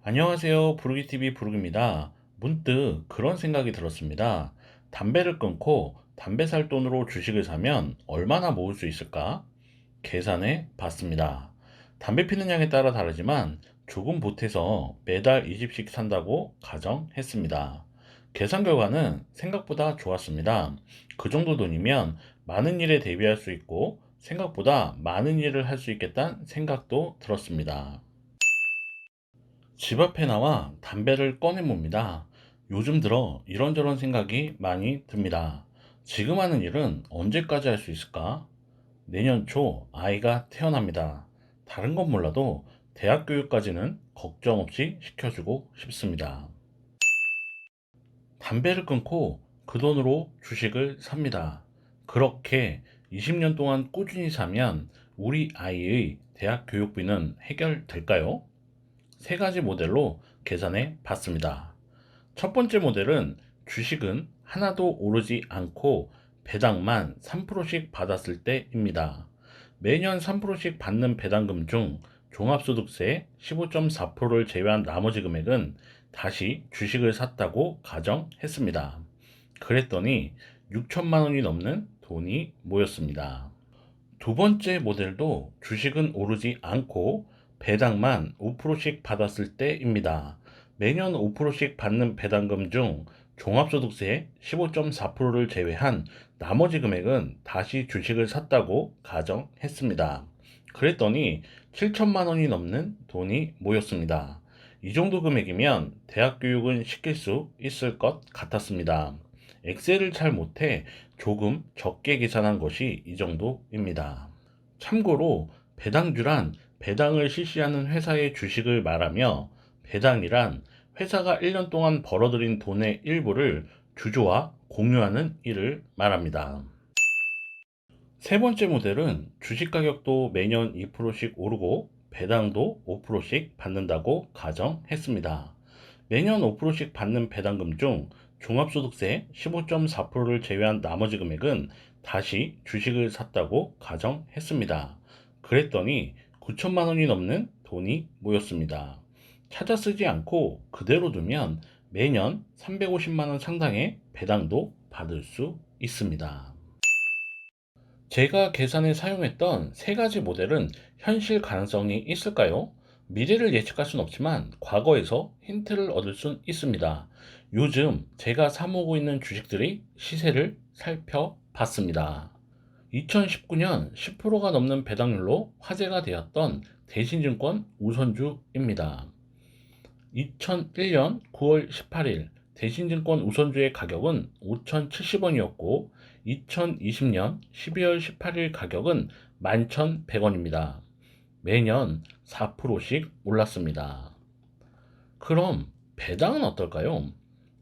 안녕하세요. 부르기TV 부르기입니다. 문득 그런 생각이 들었습니다. 담배를 끊고 담배 살 돈으로 주식을 사면 얼마나 모을 수 있을까? 계산해 봤습니다. 담배 피는 양에 따라 다르지만 조금 보태서 매달 20씩 산다고 가정했습니다. 계산 결과는 생각보다 좋았습니다. 그 정도 돈이면 많은 일에 대비할 수 있고 생각보다 많은 일을 할 수 있겠다는 생각도 들었습니다. 집 앞에 나와 담배를 꺼내봅니다. 요즘 들어 이런저런 생각이 많이 듭니다. 지금 하는 일은 언제까지 할 수 있을까? 내년 초 아이가 태어납니다. 다른 건 몰라도 대학 교육까지는 걱정 없이 시켜주고 싶습니다. 담배를 끊고 그 돈으로 주식을 삽니다. 그렇게 20년 동안 꾸준히 사면 우리 아이의 대학 교육비는 해결될까요? 세 가지 모델로 계산해 봤습니다. 첫 번째 모델은 주식은 하나도 오르지 않고 배당만 3%씩 받았을 때입니다. 매년 3%씩 받는 배당금 중 종합소득세 15.4%를 제외한 나머지 금액은 다시 주식을 샀다고 가정했습니다. 그랬더니 6천만 원이 넘는 돈이 모였습니다. 두 번째 모델도 주식은 오르지 않고 배당만 5%씩 받았을 때입니다. 매년 5%씩 받는 배당금 중 종합소득세 15.4%를 제외한 나머지 금액은 다시 주식을 샀다고 가정했습니다. 그랬더니 7천만 원이 넘는 돈이 모였습니다. 이 정도 금액이면 대학 교육은 시킬 수 있을 것 같았습니다. 엑셀을 잘 못해 조금 적게 계산한 것이 이 정도입니다. 참고로 배당주란 배당을 실시하는 회사의 주식을 말하며 배당이란 회사가 1년 동안 벌어들인 돈의 일부를 주주와 공유하는 일을 말합니다. 세 번째 모델은 주식 가격도 매년 2%씩 오르고 배당도 5%씩 받는다고 가정했습니다. 매년 5%씩 받는 배당금 중 종합소득세 15.4%를 제외한 나머지 금액은 다시 주식을 샀다고 가정했습니다. 그랬더니 9천만 원이 넘는 돈이 모였습니다. 찾아 쓰지 않고 그대로 두면 매년 350만 원 상당의 배당도 받을 수 있습니다. 제가 계산에 사용했던 세 가지 모델은 현실 가능성이 있을까요? 미래를 예측할 수는 없지만 과거에서 힌트를 얻을 수 있습니다. 요즘 제가 사모으고 있는 주식들의 시세를 살펴봤습니다. 2019년 10%가 넘는 배당률로 화제가 되었던 대신증권 우선주입니다. 2001년 9월 18일 대신증권 우선주의 가격은 5,070원이었고 2020년 12월 18일 가격은 11,100원입니다. 매년 4%씩 올랐습니다. 그럼 배당은 어떨까요?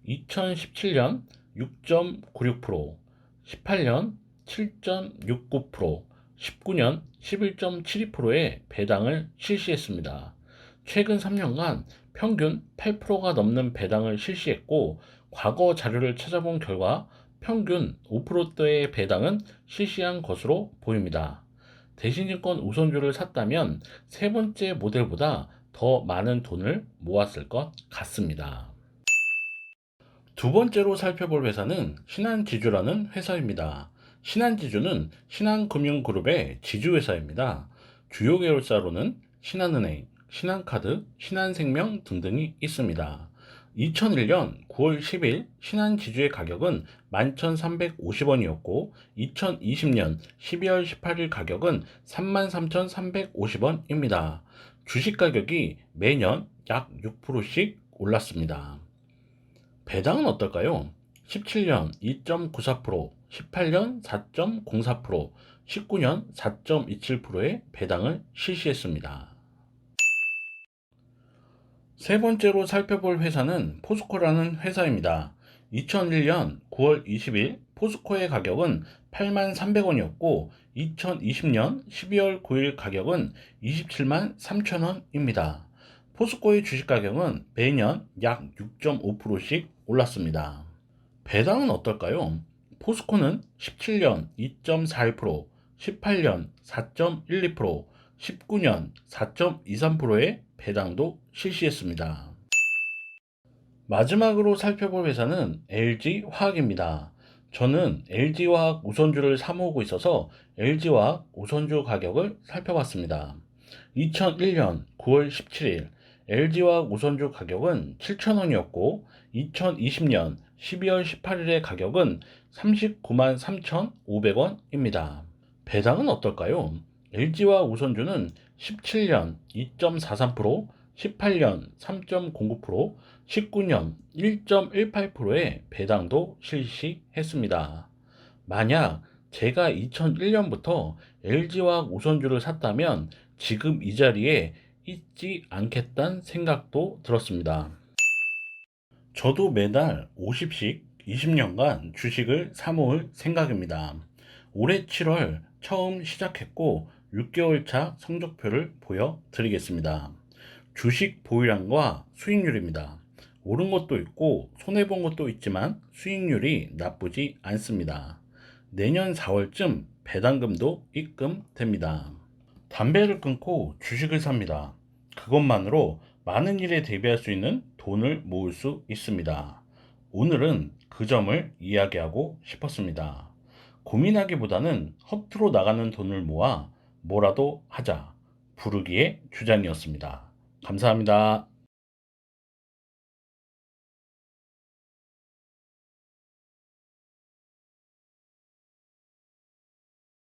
2017년 6.96%, 18년 7.69%, 19년 11.72%의 배당을 실시했습니다. 최근 3년간 평균 8%가 넘는 배당을 실시했고, 과거 자료를 찾아본 결과 평균 5%대의 배당은 실시한 것으로 보입니다. 대신증권 우선주를 샀다면 세 번째 모델보다 더 많은 돈을 모았을 것 같습니다. 두 번째로 살펴볼 회사는 신한지주라는 회사입니다. 신한지주는 신한금융그룹의 지주회사입니다. 주요 계열사로는 신한은행, 신한카드, 신한생명 등등이 있습니다. 2001년 9월 10일 신한지주의 가격은 11,350원이었고 2020년 12월 18일 가격은 33,350원입니다. 주식 가격이 매년 약 6%씩 올랐습니다. 배당은 어떨까요? 17년 2.94%, 18년 4.04%, 19년 4.27%의 배당을 실시했습니다. 세 번째로 살펴볼 회사는 포스코라는 회사입니다. 2001년 9월 20일 포스코의 가격은 83,300원이었고 2020년 12월 9일 가격은 273,000원입니다. 포스코의 주식 가격은 매년 약 6.5%씩 올랐습니다. 배당은 어떨까요? 포스코는 17년 2.41%, 18년 4.12%, 19년 4.23%의 배당도 실시했습니다. 마지막으로 살펴볼 회사는 LG화학입니다. 저는 LG화학 우선주를 사모으고 있어서 LG화학 우선주 가격을 살펴봤습니다. 2001년 9월 17일 LG화학 우선주 가격은 7,000원이었고 2020년 12월 18일의 가격은 39만 3,500원입니다. 배당은 어떨까요? LG화학 우선주는 17년 2.43%, 18년 3.09%, 19년 1.18%의 배당도 실시했습니다. 만약 제가 2001년부터 LG화학 우선주를 샀다면 지금 이 자리에 있지 않겠다는 생각도 들었습니다. 저도 매달 50씩 20년간 주식을 사모을 생각입니다. 올해 7월 처음 시작했고 6개월 차 성적표를 보여드리겠습니다. 주식 보유량과 수익률입니다. 오른 것도 있고 손해본 것도 있지만 수익률이 나쁘지 않습니다. 내년 4월쯤 배당금도 입금됩니다. 담배를 끊고 주식을 삽니다. 그것만으로 많은 일에 대비할 수 있는 돈을 모을 수 있습니다. 오늘은 그 점을 이야기하고 싶었습니다. 고민하기보다는 허투루 나가는 돈을 모아 뭐라도 하자. 부르기의 주장이었습니다. 감사합니다.